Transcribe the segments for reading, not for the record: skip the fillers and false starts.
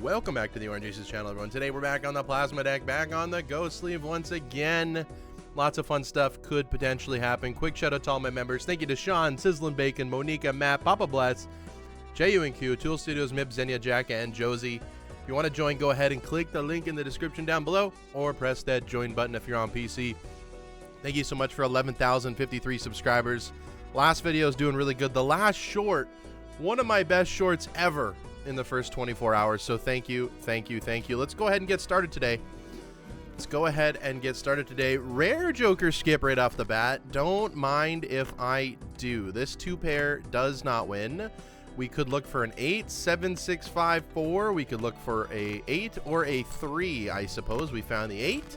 Welcome back to the Orange Aces channel, everyone. Today we're back on the plasma deck, back on the ghost sleeve once again. Lots of fun stuff could potentially happen. Quick shout out to all my members. Thank you to Sean, Sizzlin' Bacon, Monica, Matt, Papa Bless, JUNQ, Tool Studios, Mib, Xenia, Jack, and Josie. If you want to join, go ahead and click the link in the description down below or press that join button if you're on PC. Thank you so much for 11,053 subscribers. Last video is doing really good. The last short, one of my best shorts ever in the first 24 hours. So thank you, thank you, thank you. Let's go ahead and get started today. Rare Joker skip right off the bat. Don't mind if I do. This two pair does not win. We could look for an 8, 7, 6, 5, 4. We could look for a 8 or a 3, I suppose. We found the 8.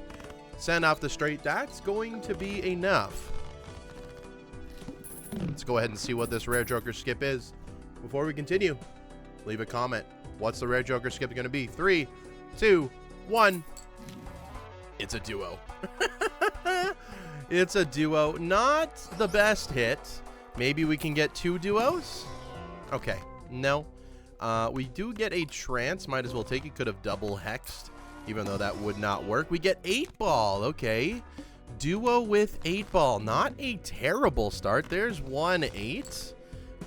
Send off the straight. That's going to be enough. Let's go ahead and see what this Rare Joker skip is. Before we continue, leave a comment. What's the Rare Joker skip going to be? 3, 2, 1. It's a duo. It's a duo. Not the best hit. Maybe we can get 2 duos? Okay. No. We do get a trance. Might as well take it. Could have double hexed, even though that would not work. We get 8-ball. Okay. Duo with 8-ball. Not a terrible start. There's 1 8.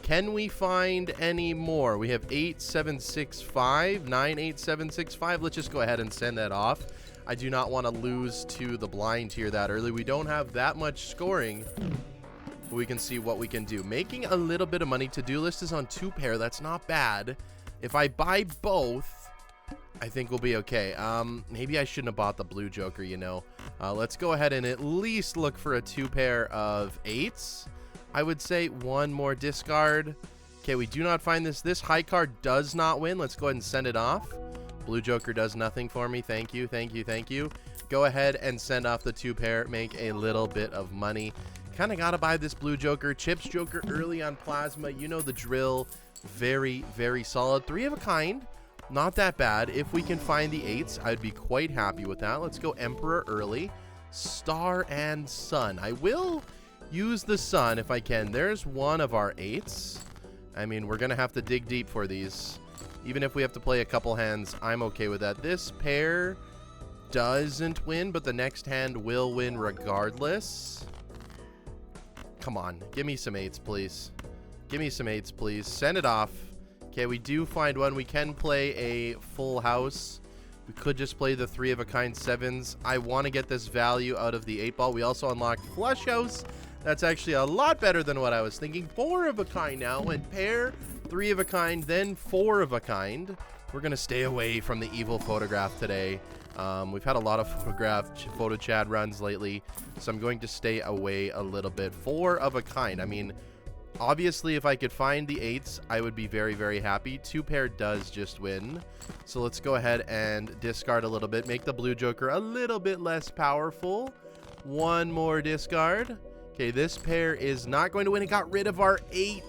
Can we find any more? We have 8, 7, 6, 5, 9, 8, 7, 6, 5. Let's just go ahead and send that off. I do not want to lose to the blind here that early. We don't have that much scoring. We can see what we can do. Making a little bit of money. To-do list is on 2 pair. That's not bad. If I buy both, I think we'll be okay. Maybe I shouldn't have bought the blue Joker, you know. Let's go ahead and at least look for a 2 pair of 8s. I would say 1 more discard. Okay, we do not find this. This high card does not win. Let's go ahead and send it off. Blue Joker does nothing for me. Thank you, thank you, thank you. Go ahead and send off the 2 pair. Make a little bit of money. Kind of got to buy this blue Joker. Chips Joker early on plasma. You know the drill. Very, very solid. 3 of a kind. Not that bad. If we can find the 8s, I'd be quite happy with that. Let's go Emperor early. Star and Sun. I will use the Sun if I can. There's 1 of our 8s. I mean, we're going to have to dig deep for these. Even if we have to play a couple hands, I'm okay with that. This pair doesn't win, but the next hand will win regardless. Come on. Give me some 8s, please. Give me some 8s, please. Send it off. Okay, we do find 1. We can play a full house. We could just play the 3 of a kind 7s. I want to get this value out of the 8-ball. We also unlocked Flush House. That's actually a lot better than what I was thinking. 4 of a kind now, and pair, 3 of a kind, then 4 of a kind. We're going to stay away from the evil photograph today. We've had a lot of photo chat runs lately, so I'm going to stay away a little bit. 4 of a kind. I mean, obviously, if I could find the 8s, I would be very, very happy. 2 pair does just win. So let's go ahead and discard a little bit. Make the blue Joker a little bit less powerful. 1 more discard. Okay, this pair is not going to win. It got rid of our 8.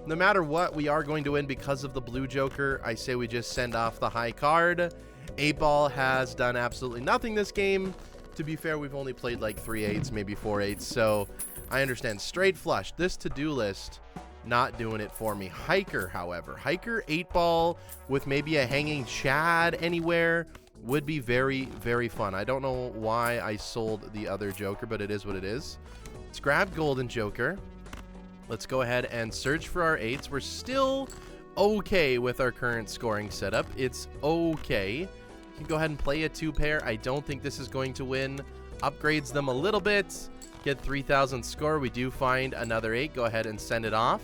No matter what, we are going to win because of the blue Joker. I say we just send off the high card. 8-ball has done absolutely nothing this game. To be fair, we've only played like 3 8s, maybe 4 8s. So I understand. Straight flush. This to-do list, not doing it for me. Hiker, however. Hiker 8-ball with maybe a hanging Chad anywhere would be very, very fun. I don't know why I sold the other Joker, but it is what it is. Let's grab Golden Joker. Let's go ahead and search for our 8s. We're still okay with our current scoring setup. It's okay. You can go ahead and play a 2 pair. I don't think this is going to win. Upgrades them a little bit. Get 3,000 score. We do find another 8. Go ahead and send it off.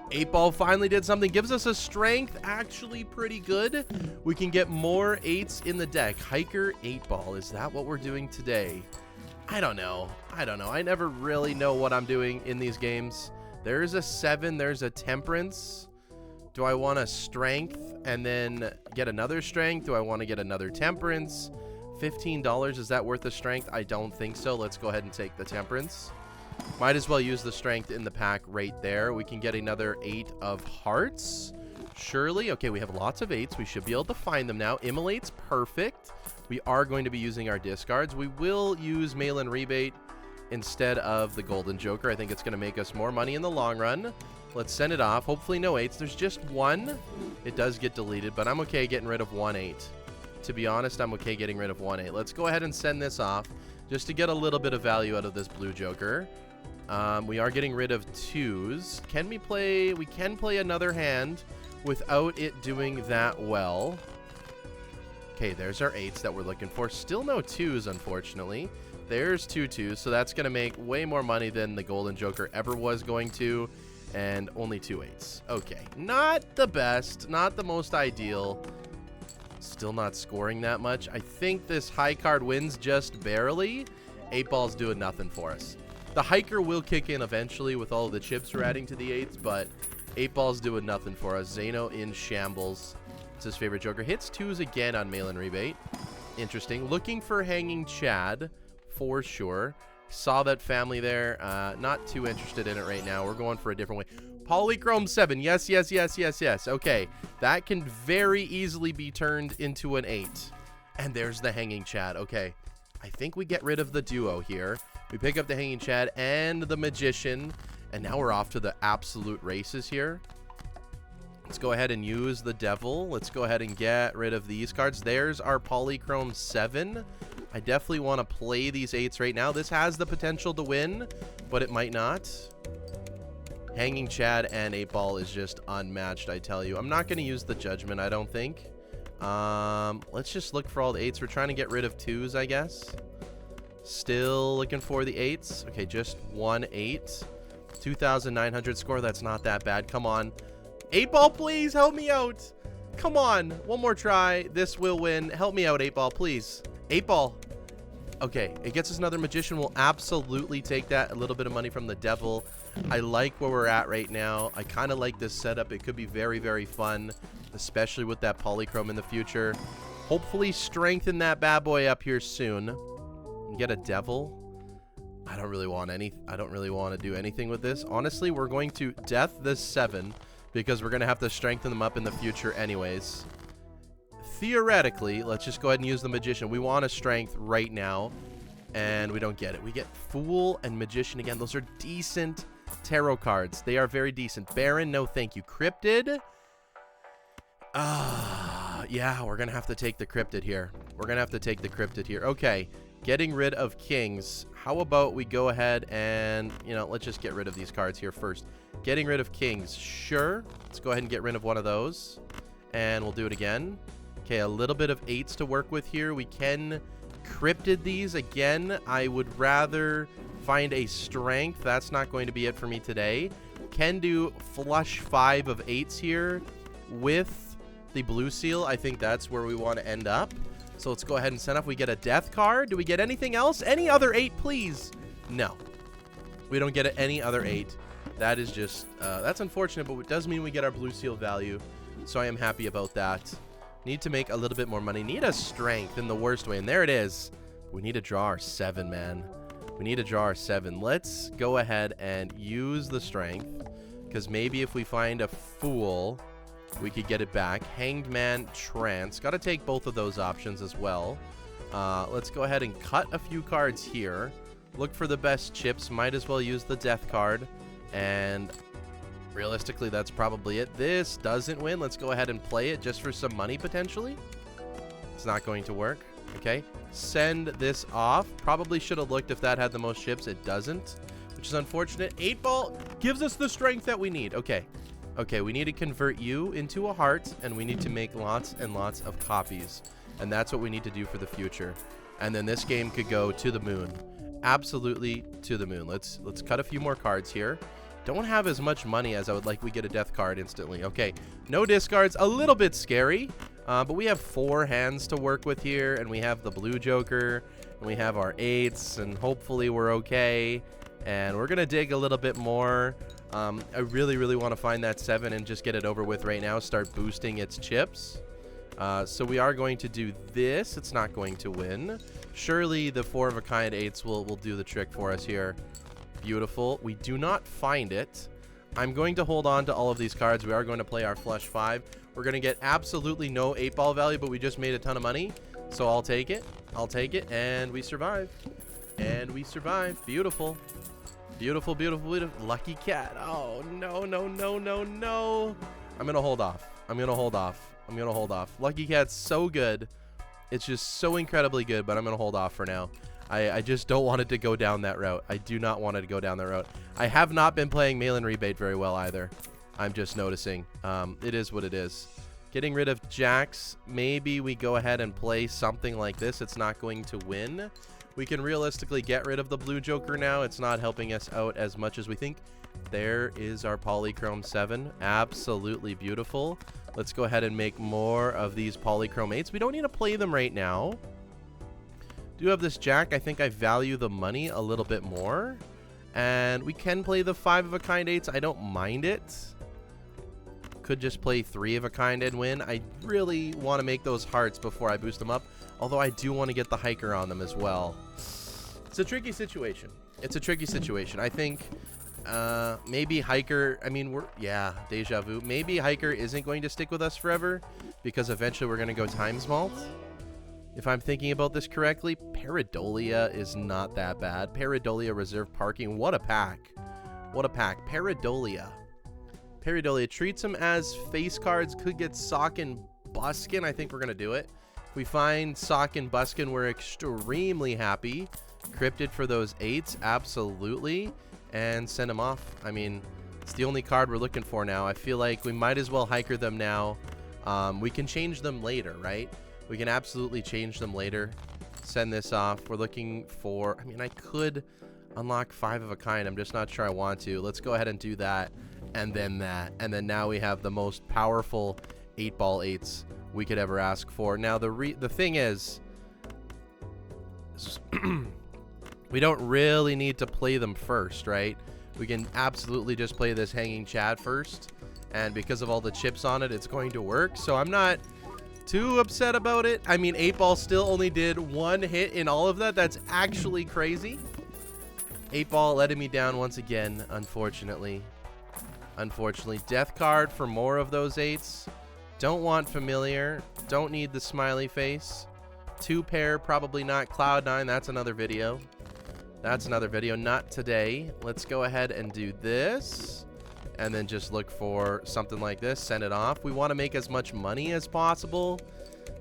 8-ball finally did something. Gives us a strength. Actually pretty good. We can get more 8s in the deck. Hiker 8-ball. Is that what we're doing today? I don't know. I never really know what I'm doing in these games. There's a 7. There's a temperance. Do I want a strength and then get another strength? Do I want to get another temperance? $15. Is that worth the strength? I don't think so. Let's go ahead and take the temperance. Might as well use the strength in the pack right there. We can get another 8 of hearts. Surely. Okay, we have lots of 8s. We should be able to find them now. Immolate's perfect. We are going to be using our discards. We will use mail-in rebate instead of the Golden Joker. I think it's going to make us more money in the long run. Let's send it off. Hopefully no 8s. There's just one. It does get deleted, but I'm okay getting rid of 1 8. To be honest, I'm okay getting rid of 1 8. Let's go ahead and send this off just to get a little bit of value out of this blue joker. We are getting rid of 2s. Can we play? We can play another hand without it doing that well. Okay, there's our 8s that we're looking for. Still no 2s, unfortunately. There's 2 2s, so that's going to make way more money than the golden joker ever was going to. And only 2 8s. Okay, not the best, not the most ideal. Still not scoring that much. I think this high card wins just barely. 8 ball's doing nothing for us. The hiker will kick in eventually with all of the chips we're adding to the 8s, but 8 ball's doing nothing for us. Zeno in shambles. It's his favorite joker. Hits 2s again on mail-in rebate. Interesting. Looking for hanging Chad for sure. Saw that family there. Not too interested in it right now. We're going for a different way. Polychrome 7. Yes, yes, yes, yes, yes. Okay. That can very easily be turned into an 8. And there's the hanging Chad. Okay. I think we get rid of the duo here. We pick up the hanging Chad and the magician. And now we're off to the absolute races here. Let's go ahead and use the devil. Let's go ahead and get rid of these cards. There's our Polychrome 7. I definitely want to play these 8s right now. This has the potential to win, but it might not. Hanging Chad and 8 ball is just unmatched, I tell you. I'm not going to use the judgment, I don't think. Let's just look for all the 8s. We're trying to get rid of 2s, I guess. Still looking for the 8s. Okay, just 1 8. 2,900 score. That's not that bad. Come on. 8 ball, please. Help me out. Come on. One more try. This will win. Help me out, 8 ball, please. 8 ball. Okay, it gets us another magician. We'll absolutely take that. A little bit of money from the devil. I like where we're at right now. I kind of like this setup. It could be very, very fun, especially with that polychrome in the future. Hopefully strengthen that bad boy up here soon. Get a devil. I don't really want to do anything with this. Honestly, we're going to death this 7 because we're going to have to strengthen them up in the future anyways. Theoretically, let's just go ahead and use the magician. We want a strength right now, and we don't get it. We get fool and magician again. Those are decent tarot cards. They are very decent. Baron, no thank you. Cryptid. Yeah, we're going to have to take the cryptid here. Okay, getting rid of kings. How about we go ahead and, let's just get rid of these cards here first. Getting rid of kings. Sure. Let's go ahead and get rid of one of those, and we'll do it again. Okay, a little bit of 8s to work with here. We can cryptid these. Again, I would rather find a strength. That's not going to be it for me today. Can do flush 5 of 8s here with the blue seal. I think that's where we want to end up. So let's go ahead and send off. We get a death card. Do we get anything else? Any other 8, please? No. We don't get any other 8. That is just, that's unfortunate, but it does mean we get our blue seal value. So I am happy about that. Need to make a little bit more money. Need a strength in the worst way. And there it is. We need to draw our 7, man. We need to draw our 7. Let's go ahead and use the strength, because maybe if we find a fool, we could get it back. Hanged man, trance. Got to take both of those options as well. Let's go ahead and cut a few cards here. Look for the best chips. Might as well use the death card. And realistically, that's probably it. This doesn't win. Let's go ahead and play it just for some money, potentially. It's not going to work. Okay. Send this off. Probably should have looked if that had the most chips. It doesn't, which is unfortunate. 8 ball gives us the strength that we need. Okay. Okay, we need to convert you into a heart, and we need to make lots and lots of copies. And that's what we need to do for the future. And then this game could go to the moon. Absolutely to the moon. Let's cut a few more cards here. Don't have as much money as I would like. We get a death card instantly. Okay, no discards. A little bit scary, but we have 4 hands to work with here, and we have the blue joker, and we have our 8s, and hopefully we're okay. And we're gonna dig a little bit more. I really, really want to find that 7 and just get it over with right now. Start boosting its chips. So we are going to do this. It's not going to win. Surely the 4 of a kind 8s will do the trick for us here. Beautiful. We do not find it. I'm going to hold on to all of these cards. We are going to play our flush 5. We're going to get absolutely no 8 ball value, but we just made a ton of money. So I'll take it. I'll take it. And we survive. And we survive. Beautiful. Beautiful, beautiful, beautiful. Lucky cat. Oh, no, no, no, no, no. I'm going to hold off. I'm going to hold off. I'm going to hold off. Lucky cat's so good. It's just so incredibly good, but I'm going to hold off for now. I just don't want it to go down that route. I do not want it to go down that route. I have not been playing mail-in rebate very well either. I'm just noticing. It is what it is. Getting rid of jacks. Maybe we go ahead and play something like this. It's not going to win. We can realistically get rid of the blue joker now. It's not helping us out as much as we think. There is our polychrome 7. Absolutely beautiful. Let's go ahead and make more of these polychrome 8s. We don't need to play them right now. Do have this jack. I think I value the money a little bit more. And we can play the 5 of a kind 8s. I don't mind it. Could just play 3 of a kind and win. I really want to make those hearts before I boost them up. Although I do want to get the hiker on them as well. It's a tricky situation. It's a tricky situation. I think maybe hiker, I mean, yeah, deja vu. Maybe hiker isn't going to stick with us forever because eventually we're going to go times malt. If I'm thinking about this correctly, Pareidolia is not that bad. Pareidolia reserve parking. What a pack. What a pack. Pareidolia. Pareidolia treats him as face cards. Could get Sock and Buskin. I think we're going to do it. If we find Sock and Buskin, we're extremely happy. Cryptid for those 8s. Absolutely. And send them off. I mean, it's the only card we're looking for now. I feel like we might as well hiker them now. We can change them later, right? We can absolutely change them later. Send this off. We're looking for... I mean, I could unlock 5 of a kind. I'm just not sure I want to. Let's go ahead and do that. And then that. And then now we have the most powerful 8-ball 8s we could ever ask for. Now, the thing is... we don't really need to play them first, right? We can absolutely just play this hanging Chad first. And because of all the chips on it, it's going to work. So I'm not... too upset about it. I mean, 8-ball still only did 1 hit in all of that. That's actually crazy. 8-ball letting me down once again, unfortunately. Unfortunately. Death card for more of those 8s. Don't want familiar. Don't need the smiley face. 2 pair, probably not. Cloud9, that's another video. That's another video. Not today. Let's go ahead and do this. And then just look for something like this. Send it off. We want to make as much money as possible.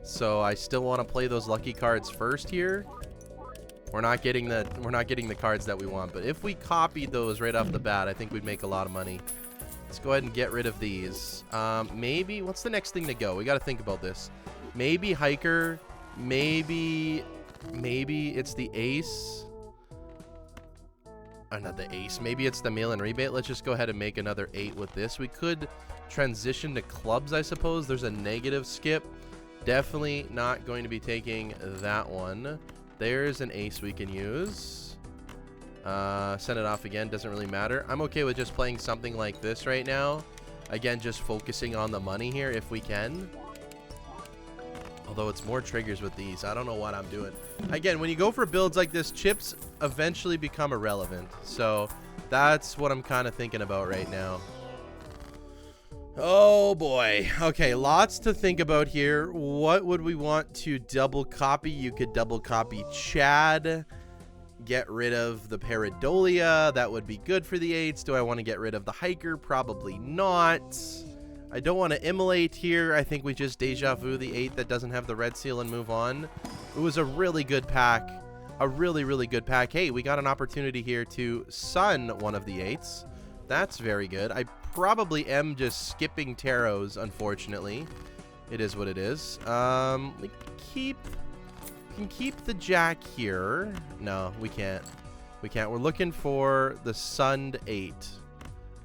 So I still want to play those lucky cards first here. We're not getting the cards that we want. But if we copied those right off the bat, I think we'd make a lot of money. Let's go ahead and get rid of these. Maybe, what's the next thing to go? We got to think about this. Maybe hiker. Maybe it's the ace. Not the ace. Maybe it's the mail-in rebate. Let's just go ahead and make another 8 with this. We could transition to clubs, I suppose. There's a negative skip. Definitely not going to be taking that one. There's an ace we can use. Send it off again. Doesn't really matter. I'm okay with just playing something like this right now. Again, just focusing on the money here if we can. Although it's more triggers with these. I don't know what I'm doing. Again, when you go for builds like this, chips eventually become irrelevant. So that's what I'm kind of thinking about right now. Oh boy. Okay, lots to think about here. What would we want to double copy? You could double copy Chad. Get rid of the Pareidolia. That would be good for the 8s. Do I want to get rid of the hiker? Probably not. I don't want to immolate here. I think we just deja vu the 8 that doesn't have the red seal and move on. It was a really good pack. A really, really good pack. Hey, we got an opportunity here to sun one of the 8s. That's very good. I probably am just skipping tarots, unfortunately. It is what it is. We can keep the jack here. No, we can't. We can't. We're looking for the sunned 8.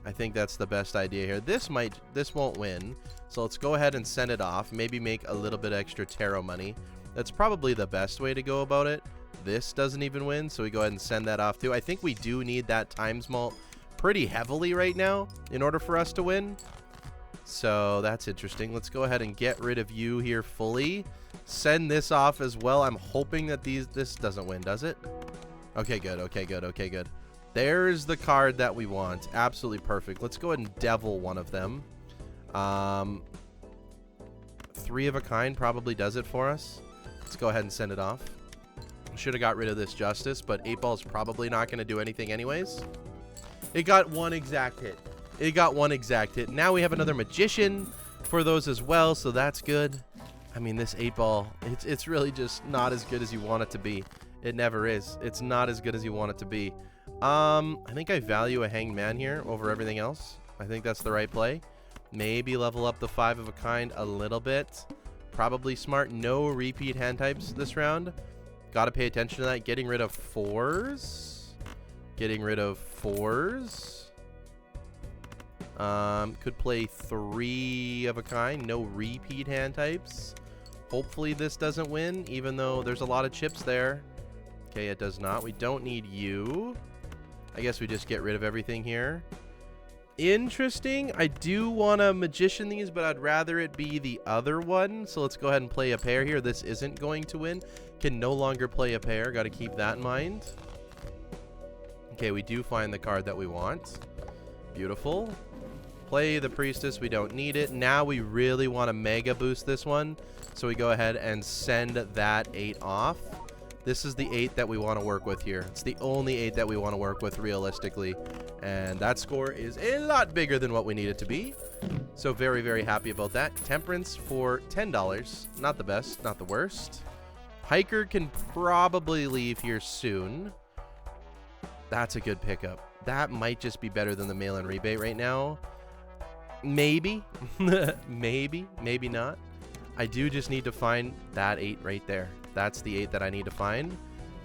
I think that's the best idea here. This won't win. So let's go ahead and send it off. Maybe make a little bit extra tarot money. That's probably the best way to go about it. This doesn't even win, so we go ahead and send that off too. I think we do need that times malt pretty heavily right now in order for us to win. So that's interesting. Let's go ahead and get rid of you here fully. Send this off as well. I'm hoping that this doesn't win, does it? Okay, good. Okay, good. Okay, good. There's the card that we want. Absolutely perfect. Let's go ahead and devil one of them. 3 of a kind probably does it for us. Let's go ahead and send it off. Should have got rid of this justice, but 8-ball is probably not going to do anything anyways. It got one exact hit. It got one exact hit. Now we have another magician for those as well, so that's good. I mean, this 8-ball, it's really just not as good as you want it to be. It never is. It's not as good as you want it to be. I think I value a hanged man here over everything else. I think that's the right play. Maybe level up the 5 of a kind a little bit. Probably smart. No repeat hand types this round. Got to pay attention to that. Getting rid of 4s. Getting rid of 4s. Could play 3 of a kind. No repeat hand types. Hopefully this doesn't win, even though there's a lot of chips there. Okay, it does not. We don't need you. I guess we just get rid of everything here. Interesting. I do want to magician these, but I'd rather it be the other one. So let's go ahead and play a pair here. This isn't going to win. Can no longer play a pair. Got to keep that in mind. Okay, we do find the card that we want. Beautiful. Play the priestess. We don't need it. Now we really want to mega boost this one. So we go ahead and send that 8 off. This is the 8 that we want to work with here. It's the only 8 that we want to work with realistically. And that score is a lot bigger than what we need it to be. So very, very happy about that. Temperance for $10. Not the best, not the worst. Hiker can probably leave here soon. That's a good pickup. That might just be better than the mail-in rebate right now. Maybe. maybe not. I do just need to find that 8 right there. That's the 8 that I need to find.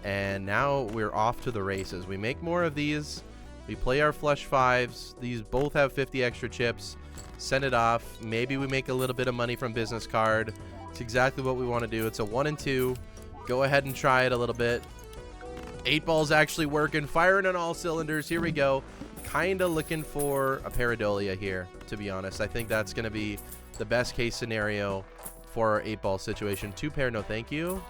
And now we're off to the races. We make more of these. We play our flush 5s. These both have 50 extra chips. Send it off. Maybe we make a little bit of money from business card. It's exactly what we want to do. It's a 1 and 2. Go ahead and try it a little bit. 8-ball's actually working. Firing on all cylinders. Here we go. Kind of looking for a pareidolia here, to be honest. I think that's going to be the best case scenario for our 8-ball situation. 2 pair, no thank you.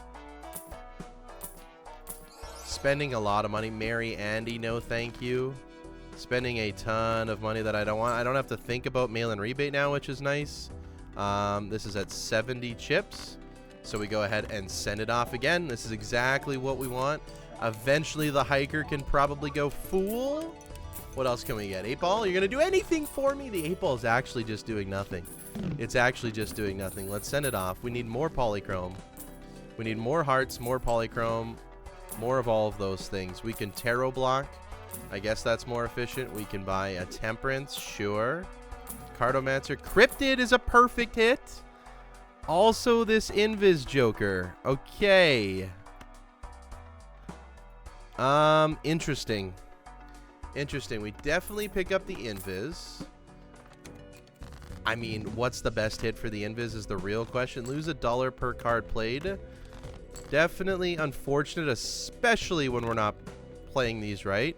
Spending a lot of money. Mary Andy, no thank you. Spending a ton of money that I don't want. I don't have to think about mail-in rebate now, which is nice. This is at 70 chips. So we go ahead and send it off again. This is exactly what we want. Eventually the hiker can probably go fool. What else can we get? 8-ball, you're going to do anything for me? The 8-ball is actually just doing nothing. It's actually just doing nothing. Let's send it off. We need more polychrome. We need more hearts, more polychrome, more of all of those things. We can tarot block. I guess that's more efficient. We can buy a temperance. Sure. Cartomancer. Cryptid is a perfect hit. Also this Invis Joker. Okay. Interesting. Interesting. We definitely pick up the Invis. I mean, what's the best hit for the Invis is the real question. Lose $1 per card played. Definitely unfortunate, especially when we're not playing these right.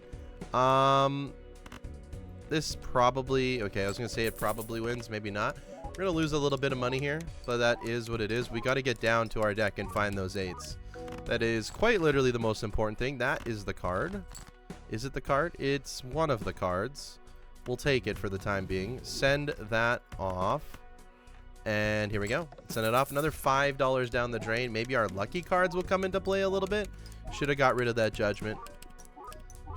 This probably... Okay, I was going to say it probably wins. Maybe not. We're going to lose a little bit of money here, but that is what it is. We got to get down to our deck and find those 8s. That is quite literally the most important thing. That is the card. Is it the card? It's one of the cards. We'll take it for the time being. Send that off. And here we go. Send it off. Another $5 down the drain. Maybe our lucky cards will come into play a little bit. Should have got rid of that judgment.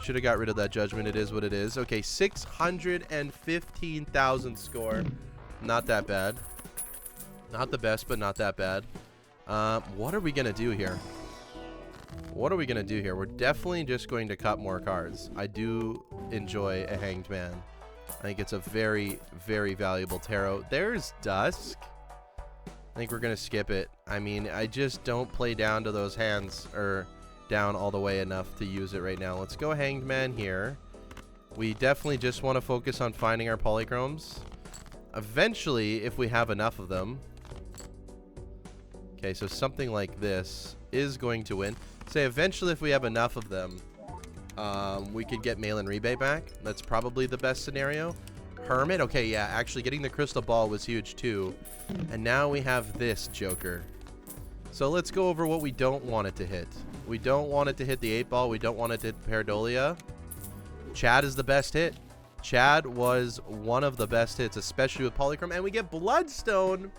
Should have got rid of that judgment. It is what it is. Okay, 615,000 score. Not that bad. Not the best, but not that bad. What are we going to do here? What are we going to do here? We're definitely just going to cut more cards. I do enjoy a hanged man. I think it's a very, very valuable tarot. There's Dusk. I think we're going to skip it. I mean, I just don't play down to those hands or down all the way enough to use it right now. Let's go hanged man here. We definitely just want to focus on finding our polychromes. Eventually, if we have enough of them. Okay, so something like this is going to win. Say eventually if we have enough of them, we could get mail-in rebate back. That's probably the best scenario. Hermit. Okay, yeah, actually getting the crystal ball was huge too. And now we have this Joker. So let's go over what we don't want it to hit. We don't want it to hit the 8-ball. We don't want it to hit Pareidolia. Chad is the best hit. Chad was one of the best hits, especially with Polychrome. And we get Bloodstone.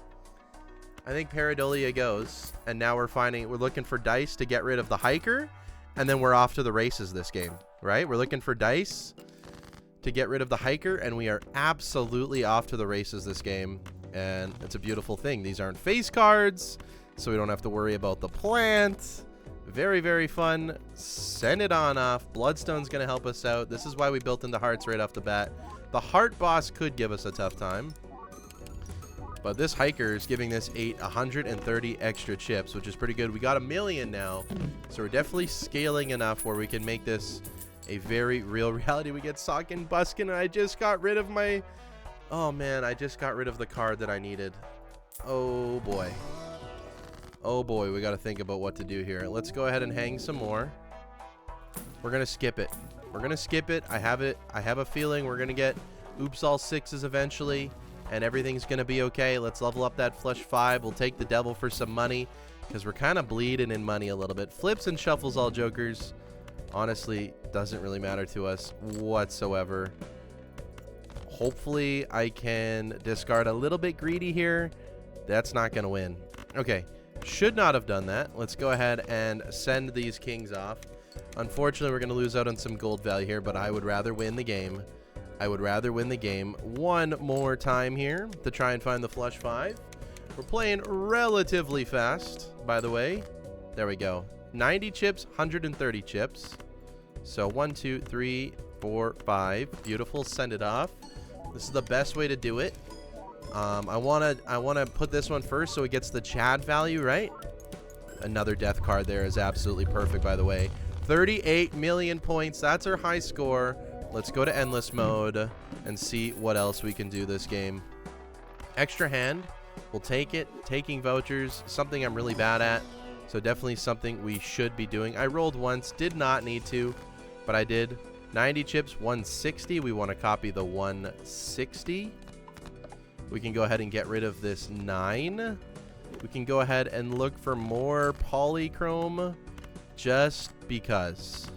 I think Pareidolia goes. And now we're looking for dice to get rid of the hiker. And then we're off to the races this game, right? We're looking for dice to get rid of the hiker, and we are absolutely off to the races this game. And it's a beautiful thing. These aren't face cards, so we don't have to worry about the plant. Very, very fun. Send it on off. Bloodstone's going to help us out. This is why we built into hearts right off the bat. The heart boss could give us a tough time. But this hiker is giving this 130 extra chips, which is pretty good. We got 1 million now. So we're definitely scaling enough where we can make this a very real reality. We get Sock and Buskin, and I just got rid of my... Oh, man, I just got rid of the card that I needed. Oh, boy. Oh boy, we got to think about what to do here. Let's go ahead and hang some more. We're going to skip it. We're going to skip it. I have a feeling we're going to get oops all 6s eventually, and everything's going to be okay. Let's level up that flush 5. We'll take the devil for some money because we're kind of bleeding in money a little bit. Flips and shuffles all jokers. Honestly, doesn't really matter to us whatsoever. Hopefully, I can discard a little bit greedy here. That's not going to win. Okay. Should not have done that. Let's go ahead and send these kings off. Unfortunately, we're going to lose out on some gold value here, but I would rather win the game. I would rather win the game one more time here to try and find the flush 5. We're playing relatively fast, by the way. There we go. 90 chips, 130 chips. So 1, 2, 3, 4, 5. Beautiful. Send it off. This is the best way to do it. I wanna put this one first so it gets the Chad value, right? Another death card there is absolutely perfect, by the way. 38 million points. That's our high score. Let's go to endless mode and see what else we can do this game. Extra hand. We'll take it. Taking vouchers. Something I'm really bad at. So definitely something we should be doing. I rolled once. Did not need to, but I did. 90 chips, 160. We want to copy the 160. We can go ahead and get rid of this 9. We can go ahead and look for more polychrome just because.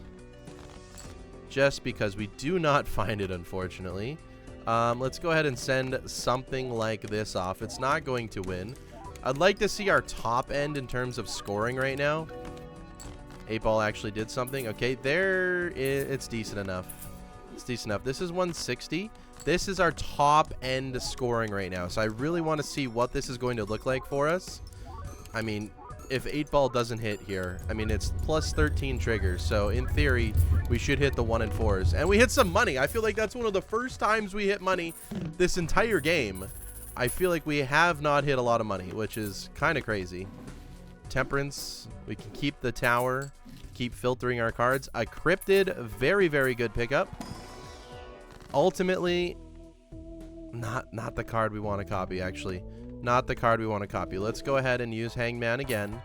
Just because we do not find it, unfortunately. Let's go ahead and send something like this off. It's not going to win. I'd like to see our top end in terms of scoring right now. 8-ball actually did something. Okay, it's decent enough. It's decent enough. This is 160. This is our top end scoring right now. So I really want to see what this is going to look like for us. I mean, if 8-ball doesn't hit here, I mean, it's plus 13 triggers. So in theory, we should hit the 1 and 4s. And we hit some money. I feel like that's one of the first times we hit money this entire game. I feel like we have not hit a lot of money, which is kind of crazy. Temperance. We can keep the tower. Keep filtering our cards. A cryptid. Very, very good pickup. Ultimately, not the card we want to copy, actually. Not the card we want to copy. Let's go ahead and use Hangman again.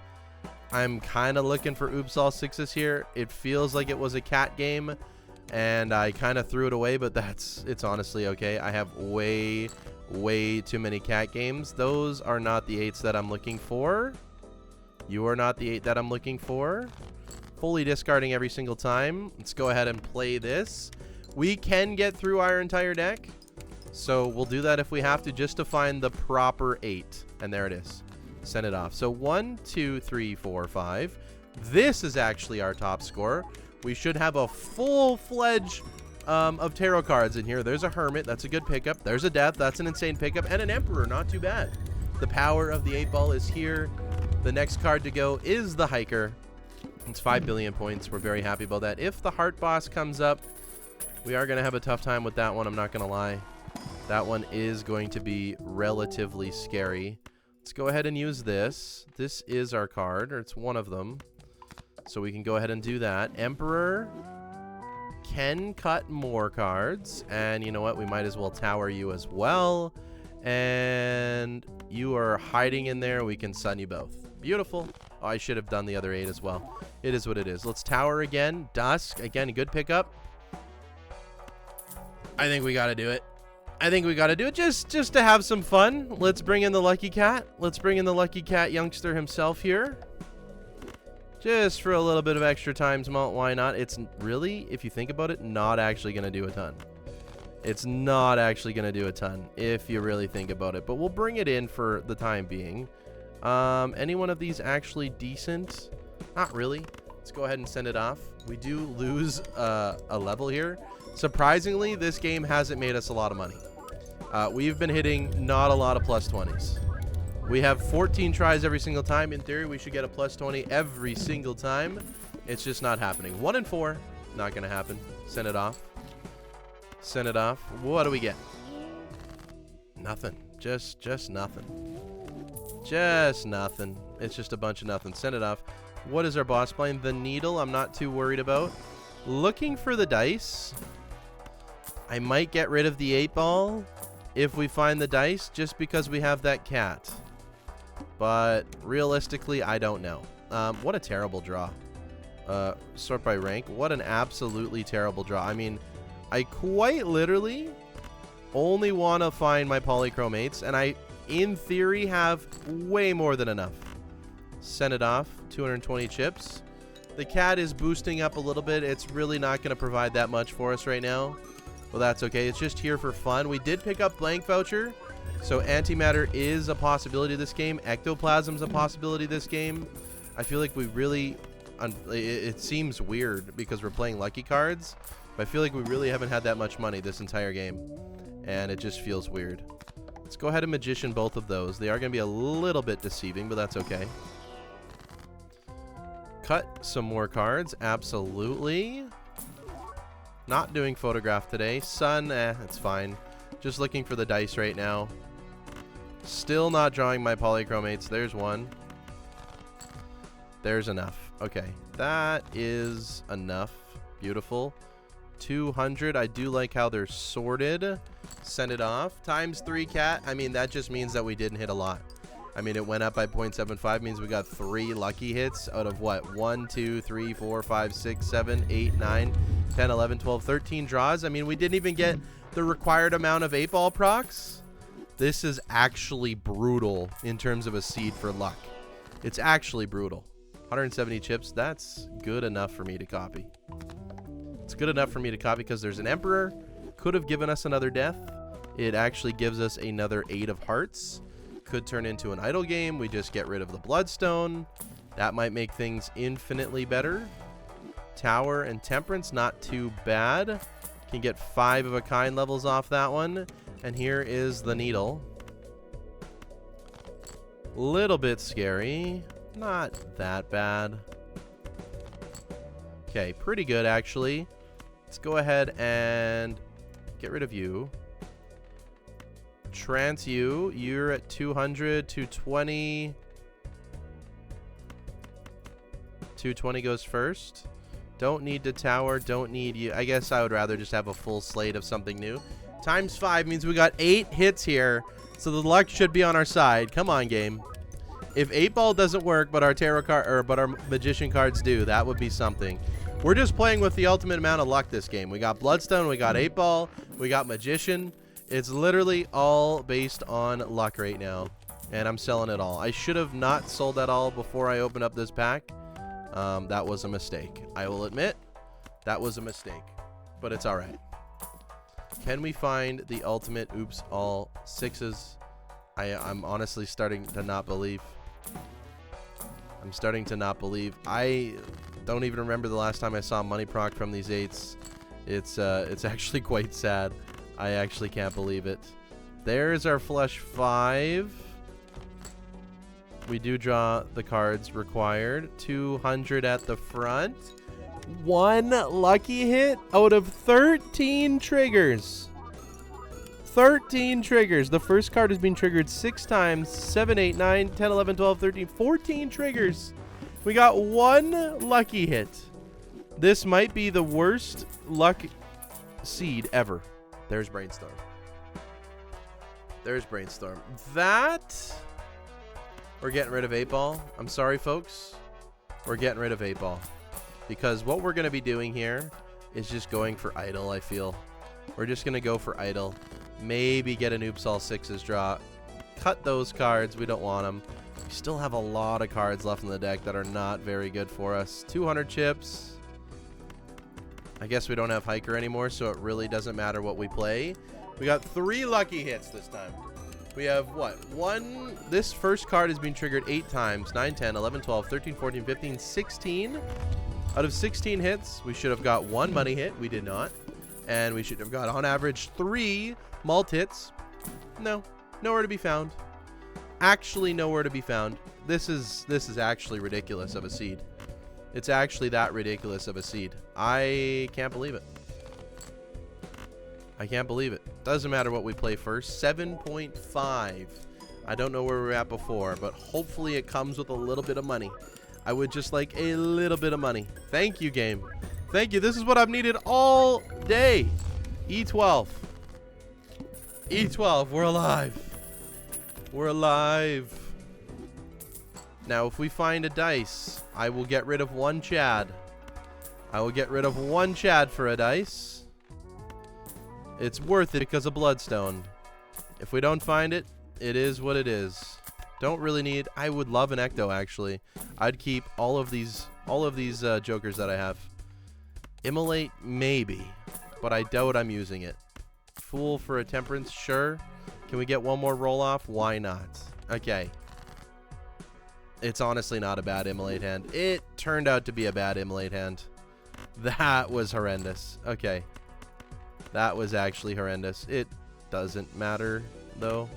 I'm kind of looking for oops all 6s here. It feels like it was a cat game, and I kind of threw it away, but it's honestly okay. I have way too many cat games. Those are not the 8s that I'm looking for. You are not the 8 that I'm looking for. Fully discarding every single time. Let's go ahead and play this. We can get through our entire deck, so we'll do that if we have to, just to find the proper 8. And there it is. Send it off. So 1, 2, 3, 4, 5. This is actually our top score. We should have a full-fledged of tarot cards in here. There's a Hermit. That's a good pickup. There's a Death. That's an insane pickup. And an Emperor. Not too bad. The power of the 8-ball is here. The next card to go is the Hiker. It's 5 billion points. We're very happy about that. If the Heart Boss comes up, we are going to have a tough time with that one. I'm not going to lie. That one is going to be relatively scary. Let's go ahead and use this. This is our card, or it's one of them. So we can go ahead and do that. Emperor can cut more cards. And you know what? We might as well tower you as well. And you are hiding in there. We can sun you both. Beautiful. Oh, I should have done the other 8 as well. It is what it is. Let's tower again. Dusk. Again, a good pickup. I think we got to do it. I think we got to do it just to have some fun. Let's bring in the Lucky Cat. Let's bring in the Lucky Cat youngster himself here. Just for a little bit of extra time, why not? It's really, if you think about it, not actually going to do a ton. It's not actually going to do a ton if you really think about it. But we'll bring it in for the time being. Any one of these actually decent? Not really. Let's go ahead and send it off. We do lose a level here. Surprisingly, this game hasn't made us a lot of money. We've been hitting not a lot of plus 20s. We have 14 tries every single time. In theory, we should get a plus 20 every single time. It's just not happening. 1 in 4. Not going to happen. Send it off. Send it off. What do we get? Nothing. Just nothing. Just nothing. It's just a bunch of nothing. Send it off. What is our boss playing? The needle. I'm not too worried about. Looking for the dice. I might get rid of the 8-ball if we find the dice, just because we have that cat. But realistically, I don't know. What a terrible draw. Sort by rank. What an absolutely terrible draw. I mean, I quite literally only want to find my polychrome 8s, and I, in theory, have way more than enough. Send it off. 220 chips. The cat is boosting up a little bit. It's really not going to provide that much for us right now. Well, that's okay. It's just here for fun. We did pick up blank voucher, so antimatter is a possibility this game. Ectoplasm's a possibility this game. I feel like we really... it seems weird because we're playing lucky cards, but I feel like we really haven't had that much money this entire game, and it just feels weird. Let's go ahead and magician both of those. They are going to be a little bit deceiving, but that's okay. Cut some more cards. Absolutely. Not doing photograph today. Sun, it's fine. Just looking for the dice right now. Still not drawing my polychrome 8s. There's one. There's enough. Okay. That is enough. Beautiful. 200. I do like how they're sorted. Send it off. Times 3 cat. I mean, that just means that we didn't hit a lot. I mean, it went up by 0.75, means we got 3 lucky hits out of what? 1, 2, 3, 4, 5, 6, 7, 8, 9, 10, 11, 12, 13 draws. I mean, we didn't even get the required amount of 8-ball procs. This is actually brutal in terms of a seed for luck. It's actually brutal. 170 chips. That's good enough for me to copy. It's good enough for me to copy because there's an Emperor. Could have given us another death. It actually gives us another 8 of hearts. Could turn into an idle game. We just get rid of the Bloodstone. That might make things infinitely better. Tower and Temperance, not too bad. Can get 5 of a kind levels off that one. And here is the needle. Little bit scary. Not that bad. Okay, pretty good actually. Let's go ahead and get rid of you. Trance you. You're at 200, 220. 220 goes first. Don't need to tower. Don't need you. I guess I would rather just have a full slate of something new. Times 5 means we got 8 hits here. So the luck should be on our side. Come on, game. If 8-ball doesn't work, but our tarot card or but our magician cards do, that would be something. We're just playing with the ultimate amount of luck this game. We got Bloodstone, we got 8-ball, we got magician. It's literally all based on luck right now, and I'm selling it all. I should have not sold that all before I opened up this pack. That was a mistake. I will admit that was a mistake, but it's all right. Can we find the ultimate oops all 6s? I'm honestly starting to not believe. I'm starting to not believe. I don't even remember the last time I saw money proc from these 8s. It's actually quite sad. I actually can't believe it. There's our flush 5. We do draw the cards required. 200 at the front. 1 lucky hit out of 13 triggers. 13 triggers. The first card has been triggered 6 times. 7, 8, 9, 10, 11, 12, 13, 14 triggers. We got 1 lucky hit. This might be the worst luck seed ever. There's Brainstorm. There's Brainstorm. That... We're getting rid of 8-ball. I'm sorry, folks. We're getting rid of 8-ball. Because what we're going to be doing here is just going for idle, I feel. We're just going to go for idle. Maybe get an oops all 6s draw. Cut those cards. We don't want them. We still have a lot of cards left in the deck that are not very good for us. 200 chips. I guess we don't have Hiker anymore, so it really doesn't matter what we play. We got 3 lucky hits this time. We have, what, 1... This first card has been triggered 8 times. 9, 10, 11, 12, 13, 14, 15, 16. Out of 16 hits, we should have got 1 money hit. We did not. And we should have got, on average, 3 malt hits. No. Nowhere to be found. Actually, nowhere to be found. This is actually ridiculous of a seed. It's actually that ridiculous of a seed. I can't believe it. I can't believe it. Doesn't matter what we play first. 7.5. I don't know where we were at before, but hopefully it comes with a little bit of money. I would just like a little bit of money. Thank you, game. Thank you. This is what I've needed all day. E12. E12. We're alive. We're alive. Now, if we find a dice, I will get rid of 1 Chad. I will get rid of 1 Chad for a dice. It's worth it because of Bloodstone. If we don't find it, it is what it is. Don't really need. I would love an Ecto, actually. I'd keep all of these jokers that I have. Immolate, maybe, but I doubt I'm using it. Fool for a Temperance, sure. Can we get 1 more roll off? Why not? Okay. It's honestly not a bad Immolate hand. It turned out to be a bad Immolate hand. That was horrendous. Okay. That was actually horrendous. It doesn't matter, though.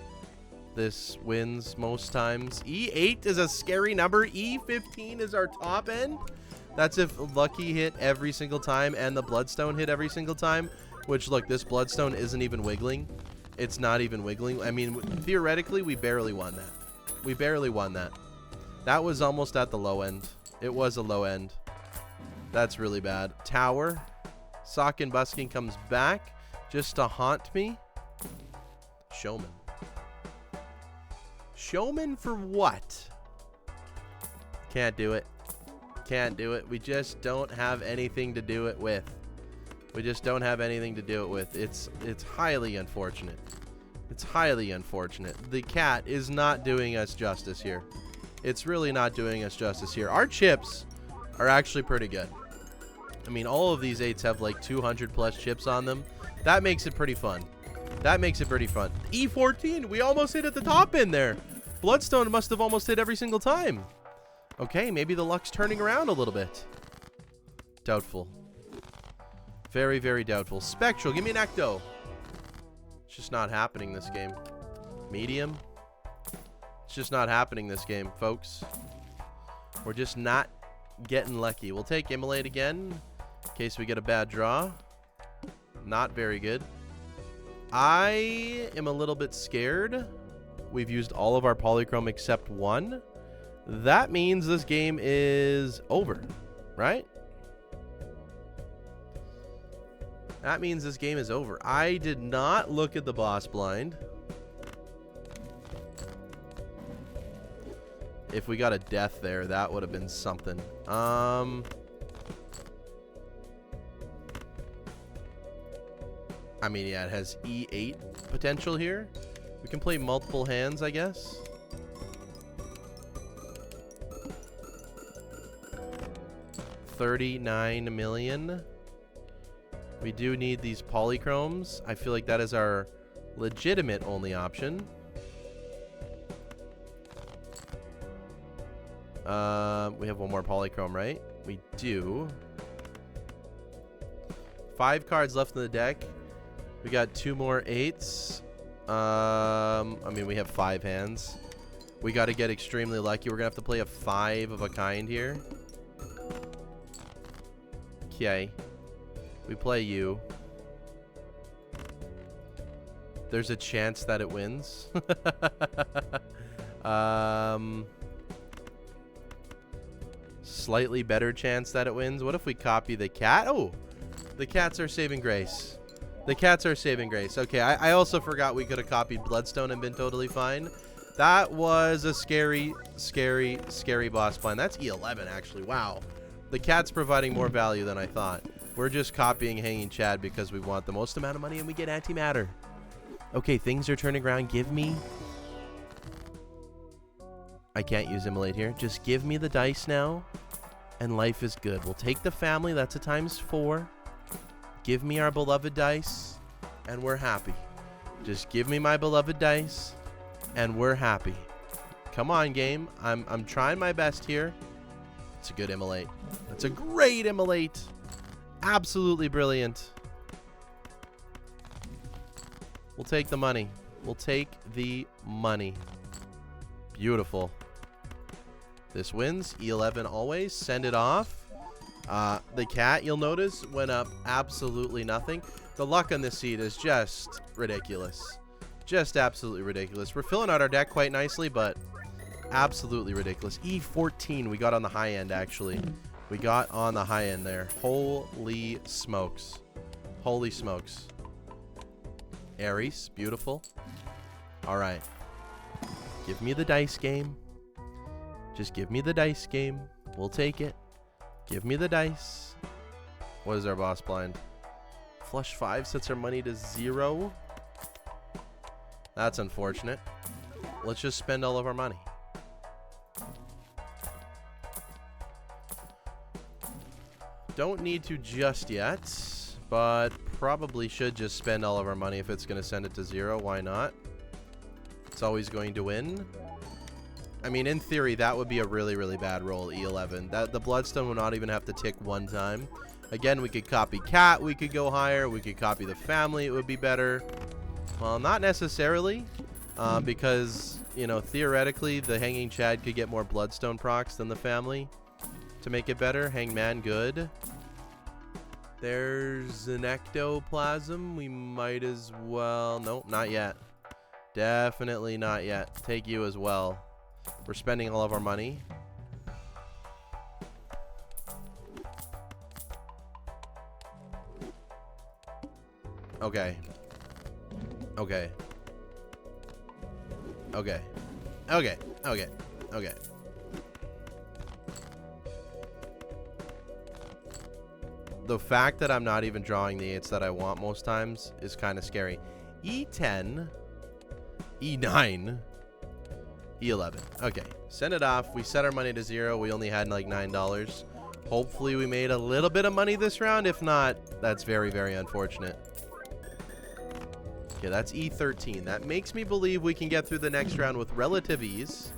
This wins most times. E8 is a scary number. E15 is our top end. That's if Lucky hit every single time and the Bloodstone hit every single time. Which, look, this Bloodstone isn't even wiggling. It's not even wiggling. I mean, theoretically, we barely won that. We barely won that. That was almost at the low end. It was a low end. That's really bad. Tower. Sock Buskin comes back just to haunt me. Showman. Showman for what? Can't do it. Can't do it. We just don't have anything to do it with. We just don't have anything to do it with. It's highly unfortunate. It's highly unfortunate. The cat is not doing us justice here. It's really not doing us justice here. Our chips are actually pretty good. I mean, all of these 8s have like 200 plus chips on them. That makes it pretty fun. That makes it pretty fun. E14, we almost hit at the top end there. Bloodstone must have almost hit every single time. Okay, maybe the luck's turning around a little bit. Doubtful. Very, very doubtful. Spectral, give me an Ecto. It's just not happening this game. Medium. It's just not happening this game, folks. We're just not getting lucky. We'll take Immolate again in case we get a bad draw. Not very good. I am a little bit scared. We've used all of our polychrome except 1. That means this game is over, right? That means this game is over. I did not look at the boss blind. If we got a death there, that would have been something. I mean, yeah, it has E8 potential here. We can play multiple hands, I guess. $39 million. We do need these polychromes. I feel like that is our legitimate only option. We have 1 more polychrome, right? We do. 5 cards left in the deck. We got 2 more 8s. I mean, we have 5 hands. We got to get extremely lucky. We're going to have to play a 5 of a kind here. Okay. We play you. There's a chance that it wins. Slightly better chance that it wins. What if we copy the cat? Oh, the cats are saving grace. The cats are saving grace. Okay, I also forgot we could have copied Bloodstone and been totally fine. That was a scary, scary, scary boss plan. That's E11, actually. Wow. The cat's providing more value than I thought. We're just copying Hanging Chad because we want the most amount of money and we get antimatter. Okay, things are turning around. Give me... I can't use Immolate here. Just give me the dice now, and life is good. We'll take the family. That's a ×4. Give me our beloved dice, and we're happy. Just give me my beloved dice, and we're happy. Come on, game. I'm trying my best here That's a good immolate. That's a great immolate. Absolutely brilliant. We'll take the money. We'll take the money. Beautiful. This wins. E11 always. Send it off. The cat, you'll notice, went up absolutely nothing. The luck on this seed is just ridiculous. Just absolutely ridiculous. We're filling out our deck quite nicely, but absolutely ridiculous. E14 we got on the high end, actually. We got on the high end there. Holy smokes. Holy smokes. Aries, beautiful. All right. Give me the dice game. Just give me the dice game. We'll take it. Give me the dice. What is our boss blind? Flush 5 sets our money to 0. That's unfortunate. Let's just spend all of our money. Don't need to just yet, but probably should just spend all of our money if it's going to send it to 0. Why not? It's always going to win. I mean, in theory, that would be a really, really bad roll, E11. The Bloodstone would not even have to tick one time. Again, we could copy Cat. We could go higher. We could copy the family. It would be better. Well, not necessarily, because, you know, theoretically, the Hanging Chad could get more Bloodstone procs than the family to make it better. Hangman, good. There's an ectoplasm. We might as well... Nope, not yet. Definitely not yet. Take you as well. We're spending all of our money. Okay. Okay. Okay. Okay. Okay. Okay. The fact that I'm not even drawing the 8s that I want most times is kind of scary. E10. E9. E11. Okay. Send it off. We set our money to 0. We only had like $9. Hopefully we made a little bit of money this round. If not, that's very, very unfortunate. Okay, that's E13. That makes me believe we can get through the next round with relative ease.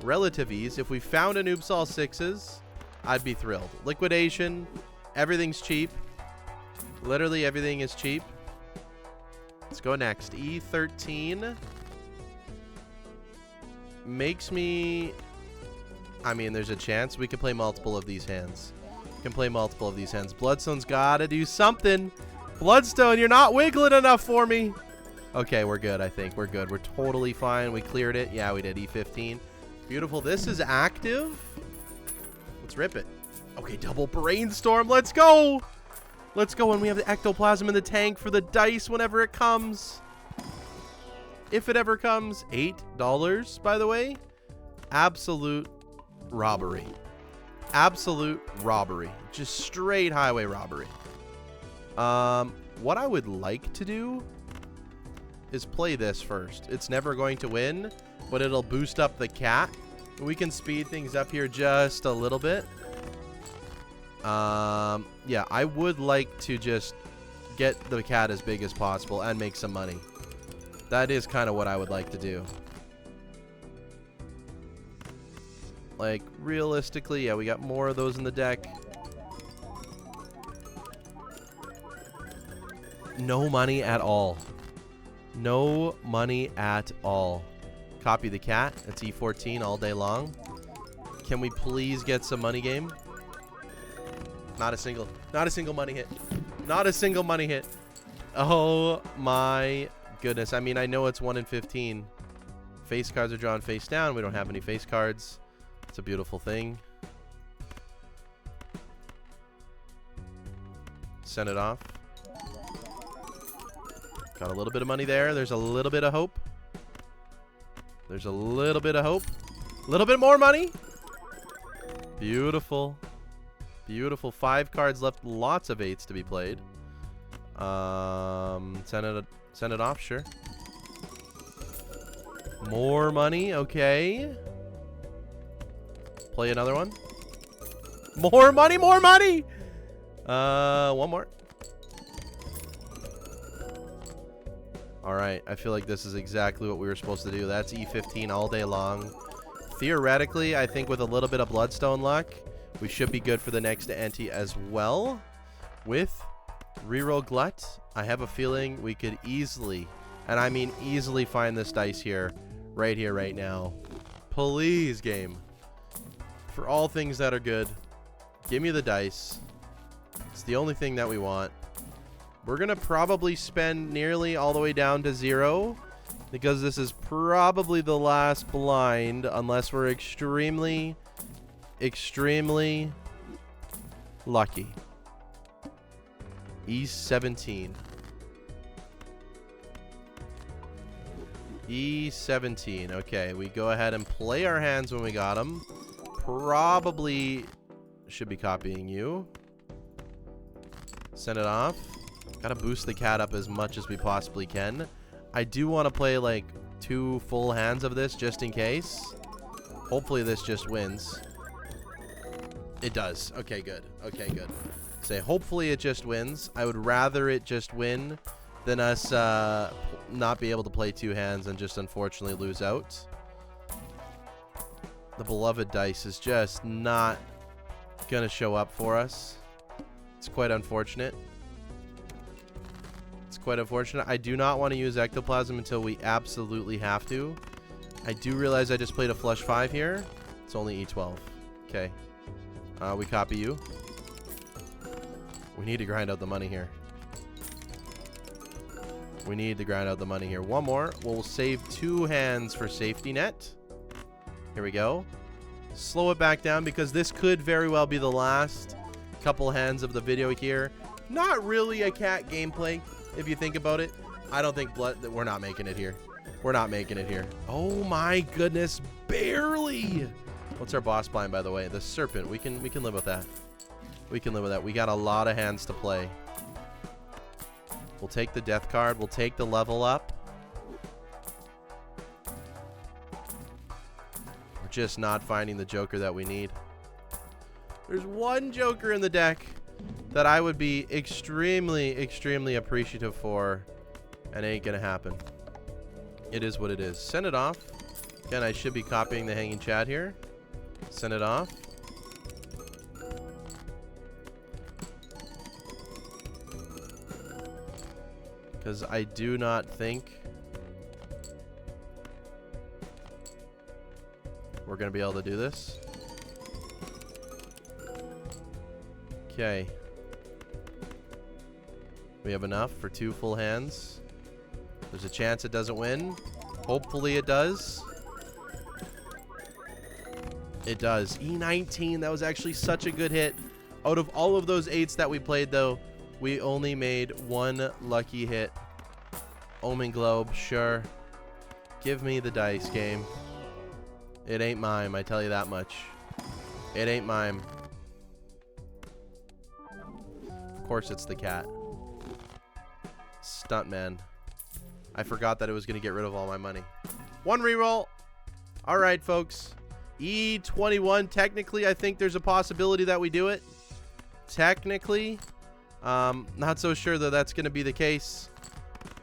Relative ease. If we found an oops all 6s, I'd be thrilled. Liquidation. Everything's cheap. Literally everything is cheap. Let's go next. E13. Makes me... I mean, there's a chance we could play multiple of these hands. Can play multiple of these hands. Bloodstone's gotta do something. Bloodstone, you're not wiggling enough for me. Okay, we're good, I think. We're good. We're totally fine. We cleared it. Yeah, we did. E15. Beautiful. This is active. Let's rip it. Okay, double brainstorm. Let's go. Let's go. And we have the ectoplasm in the tank for the dice whenever it comes. If it ever comes. $8, by the way. Absolute robbery. Absolute robbery. Just straight highway robbery. What I would like to do is play this first. It's never going to win, but it'll boost up the cat. We can speed things up here just a little bit. Yeah, I would like to just get the cat as big as possible and make some money. That is kind of what I would like to do. Like, realistically, yeah, we got more of those in the deck. No money at all. No money at all. Copy the cat. It's E14 all day long. Can we please get some money game? Not a single money hit. Not a single money hit. Oh my goodness. I mean, I know it's 1 in 15. Face cards are drawn face down. We don't have any face cards. It's a beautiful thing. Send it off. Got a little bit of money there. There's a little bit of hope. There's a little bit of hope. A little bit more money. Beautiful. Beautiful. 5 cards left. Lots of 8s to be played. Send it off, sure. More money. Okay. Play another one. More money. More money. One more. All right. I feel like this is exactly what we were supposed to do. That's E15 all day long. theoretically, I think with a little bit of Bloodstone luck, we should be good for the next ante as well. With reroll Glut, I have a feeling we could easily, and I mean easily, find this dice here, right now. Please, game. For all things that are good, give me the dice. It's the only thing that we want. We're going to probably spend nearly all the way down to 0 because this is probably the last blind unless we're extremely lucky. E17. E17. Okay, we go ahead and play our hands when we got them. Probably should be copying you. Send it off. Gotta boost the cat up as much as we possibly can. I do want to play like 2 full hands of this just in case. Hopefully this just wins. It does. Okay, good. Okay, good. Say hopefully it just wins. I would rather it just win than us not be able to play 2 hands and just unfortunately lose out. The beloved dice is just not gonna show up for us. It's quite unfortunate. It's quite unfortunate. I do not want to use Ectoplasm until we absolutely have to. I do realize I just played a flush 5 here. It's only E12. Okay. We copy you. We need to grind out the money here. We need to grind out the money here. One more. We'll save 2 hands for safety net. Here we go. Slow it back down because this could very well be the last couple hands of the video here. Not really a cat gameplay, if you think about it. I don't think we're not making it here. We're not making it here. Oh my goodness, barely. What's our boss blind, by the way? The serpent. We can live with that. We can live with that. We got a lot of hands to play. We'll take the death card. We'll take the level up. We're just not finding the Joker that we need. There's one Joker in the deck that I would be extremely appreciative for, and it ain't gonna happen. It is what it is. Send it off. Again, I should be copying the hanging chat here. Send it off. Because I do not think we're going to be able to do this. Okay. We have enough for 2 full hands. There's a chance it doesn't win. Hopefully it does. It does. E19, that was actually such a good hit. Out of all of those 8s that we played, though, we only made 1 lucky hit. Omen Globe, sure. Give me the dice, game. It ain't mine, I tell you that much. It ain't mine. Of course it's the cat. Stuntman. I forgot that it was going to get rid of all my money. 1 reroll. All right, folks. E21. Technically, I think there's a possibility that we do it. Technically. Not so sure that that's going to be the case.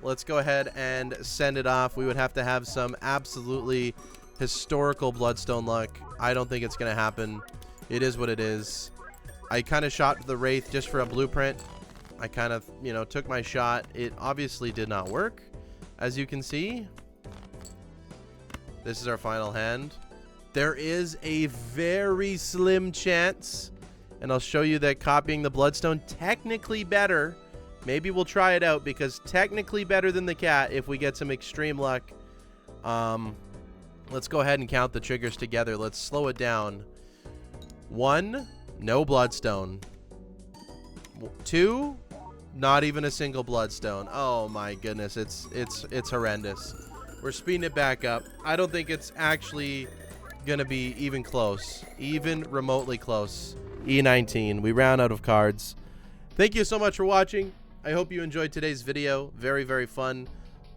Let's go ahead and send it off. We would have to have some absolutely historical Bloodstone luck. I don't think it's going to happen. It is what it is. I kind of shot the Wraith just for a blueprint. I kind of, you know, took my shot. It obviously did not work, as you can see. This is our final hand. There is a very slim chance, and I'll show you that copying the Bloodstone technically better. Maybe we'll try it out because technically better than the cat if we get some extreme luck. Let's go ahead and count the triggers together. Let's slow it down. 1, no Bloodstone. 2, not even a single Bloodstone. Oh my goodness, it's horrendous. We're speeding it back up. I don't think it's actually gonna be even close, even remotely close. E19, we ran out of cards. Thank you so much for watching. I hope you enjoyed today's video. Very, very fun.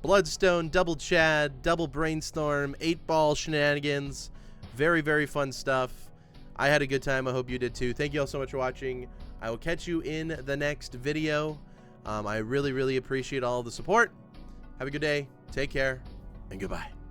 Bloodstone, double Chad, double Brainstorm, 8-ball shenanigans. Very, very fun stuff. I had a good time. I hope you did too. Thank you all so much for watching. I will catch you in the next video. I really, really appreciate all of the support. Have a good day. Take care, and goodbye.